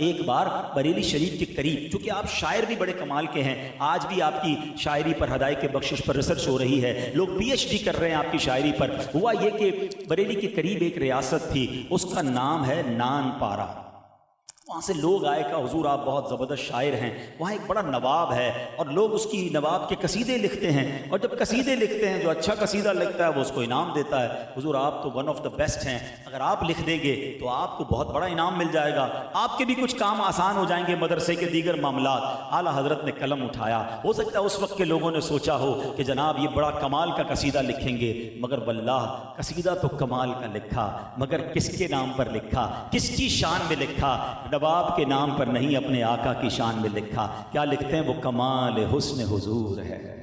ایک بار بریلی شریف کے قریب، چونکہ آپ شاعر بھی بڑے کمال کے ہیں، آج بھی آپ کی شاعری پر ہدایت کے بخشش پر ریسرچ ہو رہی ہے، لوگ پی ایچ ڈی کر رہے ہیں آپ کی شاعری پر۔ ہوا یہ کہ بریلی کے قریب ایک ریاست تھی، اس کا نام ہے نان پارا۔ وہاں سے لوگ آئے کہ حضور آپ بہت زبردست شاعر ہیں، وہاں ایک بڑا نواب ہے اور لوگ اس کی نواب کے قصیدے لکھتے ہیں، اور جب قصیدے لکھتے ہیں جو اچھا قصیدہ لکھتا ہے وہ اس کو انعام دیتا ہے۔ حضور آپ تو ون آف دا بیسٹ ہیں، اگر آپ لکھ دیں گے تو آپ کو بہت بڑا انعام مل جائے گا، آپ کے بھی کچھ کام آسان ہو جائیں گے، مدرسے کے دیگر معاملات۔ اعلیٰ حضرت نے قلم اٹھایا، ہو سکتا ہے اس وقت کے لوگوں نے سوچا ہو کہ جناب یہ بڑا کمال کا قصیدہ لکھیں گے، مگر واللہ قصیدہ تو کمال کا لکھا، مگر کس کے نام پر لکھا، کس کی شان میں لکھا؟ نواب کے نام پر نہیں، اپنے آقا کی شان میں لکھا۔ کیا لکھتے ہیں وہ؟ کمال حسن حضور ہے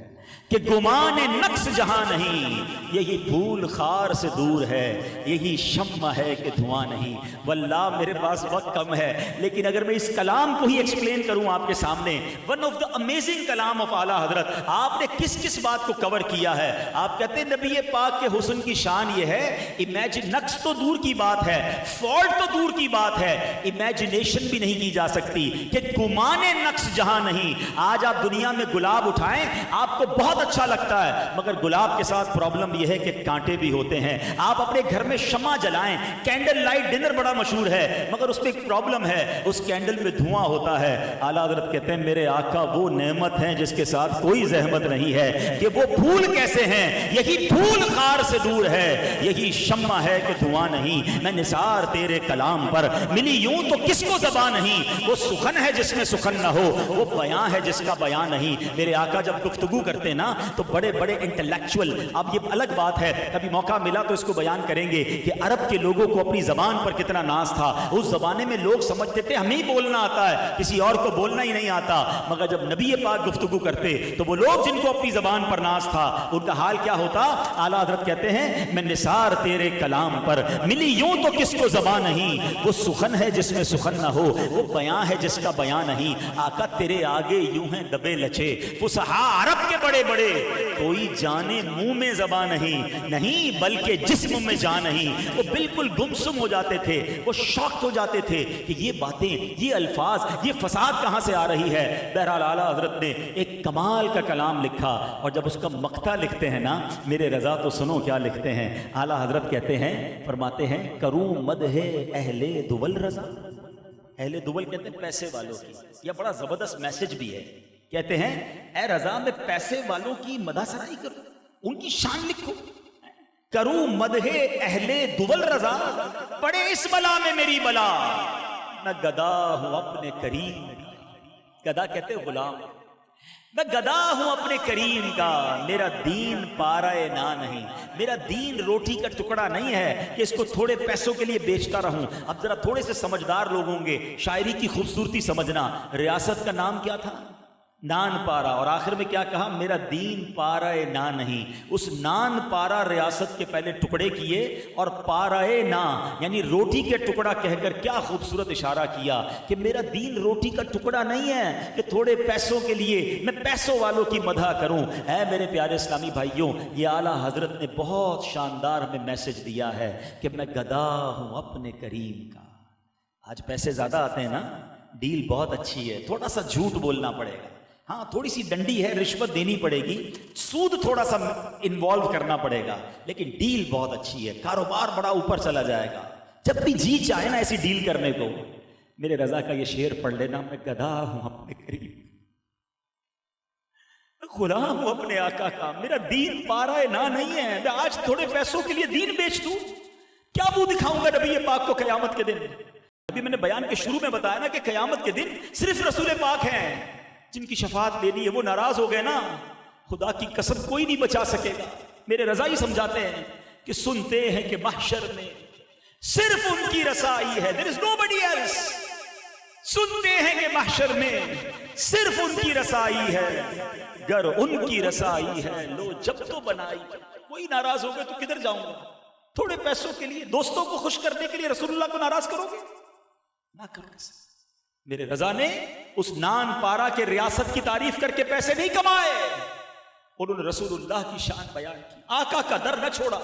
کہ گمان نقص جہاں نہیں، یہی پھول خار سے دور ہے، یہی شمع ہے کہ دھواں نہیں۔ واللہ میرے پاس وقت کم ہے، لیکن اگر میں اس کلام کو ہی ایکسپلین کروں آپ کے سامنے، ون آف دا امیزنگ کلام آف اعلیٰ حضرت، آپ نے کس کس بات کو کور کیا ہے؟ آپ کہتے ہیں نبی پاک کے حسن کی شان یہ ہے، امیجن نقص تو دور کی بات ہے، فالٹ تو دور کی بات ہے، امیجنیشن بھی نہیں کی جا سکتی کہ گمان نقص جہاں نہیں۔ آج آپ دنیا میں گلاب اٹھائیں، آپ کو بہت اچھا لگتا ہے، مگر گلاب کے ساتھ پرابلم یہ ہے کہ کانٹے بھی ہوتے ہیں۔ آپ اپنے گھر میں شمع جلائیں، کینڈل لائٹ ڈنر بڑا مشہور ہے، مگر اس میں ایک پرابلم ہے، اس کینڈل میں دھواں ہوتا ہے۔ اعلیٰ حضرت کہتے ہیں میرے آقا وہ نعمت ہیں جس کے ساتھ کوئی زحمت نہیں ہے، کہ وہ پھول کیسے ہیں؟ یہی پھول خار سے دور ہے، یہی شمع ہے کہ دھواں نہیں۔ میں نثار تیرے کلام پر ملی یوں تو کس کو زبان نہیں، وہ سخن ہے جس میں سخن نہ ہو، وہ بیان ہے جس کا بیان نہیں۔ میرے آقا جب گفتگو کرتے نا تو بڑے بڑے انٹلیکچول، اب یہ الگ بات ہے، کبھی موقع ملا تو اس کو بیان کریں گے کہ عرب کے لوگوں کو اپنی زبان پر کتنا ناز تھا۔ اس زمانے میں لوگ سمجھتے تھے ہمیں بولنا آتا ہے، کسی اور کو بولنا ہی نہیں آتا، مگر جب نبی پاک گفتگو کرتے تو وہ لوگ جن کو اپنی زبان پر ناز تھا ان کا حال کیا ہوتا؟ اعلیٰ حضرت کہتے ہیں میں نثار تیرے کلام پر ملی یوں تو کس کو زبان نہیں، وہ سخن ہے جس میں سخن نہ ہو، وہ بیان ہے جس کا بیان نہیں۔ آقا تیرے آگے یوں ہیں دبے لچے فصحا عرب کے بڑے بڑے، کوئی جانے منہ میں زبان نہیں بلکہ جسم میں جان نہیں۔ وہ بالکل گمسم ہو جاتے تھے، وہ شاکڈ ہو جاتے تھے کہ یہ باتیں، یہ الفاظ، یہ فساد کہاں سے آ رہی ہے۔ بہرحال اعلیٰ حضرت نے ایک کمال کا کلام لکھا، اور جب اس کا مقطع لکھتے ہیں نا میرے رضا تو سنو کیا لکھتے ہیں۔ اعلیٰ حضرت کہتے ہیں، فرماتے ہیں کروں مدح اہل دول رضا۔ اہل دول کہتے ہیں پیسے والوں کی، یہ بڑا زبردست میسج بھی ہے۔ کہتے ہیں اے رضا میں پیسے والوں کی مدح سرائی کروں، ان کی شان لکھوں، کروں مدح اہل دول رضا، پڑے اس بلا میں میری بلا، میں گدا ہوں اپنے کریم۔ گدا کہتے ہیں غلام، میں گدا ہوں اپنے کریم کا، میرا دین پارائے نا نہیں، میرا دین روٹی کا ٹکڑا نہیں ہے کہ اس کو تھوڑے پیسوں کے لیے بیچتا رہوں۔ اب ذرا تھوڑے سے سمجھدار لوگ ہوں گے، شاعری کی خوبصورتی سمجھنا۔ ریاست کا نام کیا تھا؟ نان پارا، اور آخر میں کیا کہا؟ میرا دین پارائے نا نہیں۔ اس نان پارا ریاست کے پہلے ٹکڑے کیے، اور پارائے نا یعنی روٹی کے ٹکڑا کہہ کر کیا خوبصورت اشارہ کیا کہ میرا دین روٹی کا ٹکڑا نہیں ہے کہ تھوڑے پیسوں کے لیے میں پیسوں والوں کی مدح کروں۔ اے میرے پیارے اسلامی بھائیوں، یہ اعلیٰ حضرت نے بہت شاندار ہمیں میسج دیا ہے کہ میں گدا ہوں اپنے کریم کا۔ آج پیسے زیادہ آتے ہیں نا، ڈیل بہت اچھی ہے، تھوڑا سا جھوٹ بولنا پڑے گا، ہاں تھوڑی سی ڈنڈی ہے، رشوت دینی پڑے گی، سود تھوڑا سا انوالو کرنا پڑے گا، لیکن ڈیل بہت اچھی ہے، کاروبار بڑا اوپر چلا جائے گا۔ جب بھی جی چاہے نا ایسی ڈیل کرنے کو، میرے رضا کا یہ شعر پڑھ لینا، میں گدھا ہوں اپنے کریم، میں غلام ہوں اپنے آقا کا، میرا دین پارائے نا نہیں ہے، میں آج تھوڑے پیسوں کے لیے دین بیچ دوں، کیا منہ دکھاؤں گا نبی پاک کو قیامت کے دن؟ ابھی میں نے بیان کے شروع میں بتایا نا کہ قیامت کے دن صرف رسول پاک ہیں جن کی شفاعت لینی ہے، وہ ناراض ہو گئے نا، خدا کی قسم کوئی نہیں بچا سکے گا۔ میرے رضا ہی سمجھاتے ہیں کہ سنتے ہیں کہ محشر میں صرف ان کی رسائی ہے، there is nobody else۔ سنتے ہیں کہ محشر میں صرف ان کی رسائی ہے، گر ان کی رسائی ہے لو جب تو بنائی۔ کوئی ناراض ہو گئے تو کدھر جاؤں گا؟ تھوڑے پیسوں کے لیے، دوستوں کو خوش کرنے کے لیے رسول اللہ کو ناراض کرو گے؟ نہ کرو گے۔ میرے رضا نے اس نان پارا کے ریاست کی تعریف کر کے پیسے نہیں کمائے، انہوں نے رسول اللہ کی شان بیان کی، آقا کا در نہ چھوڑا۔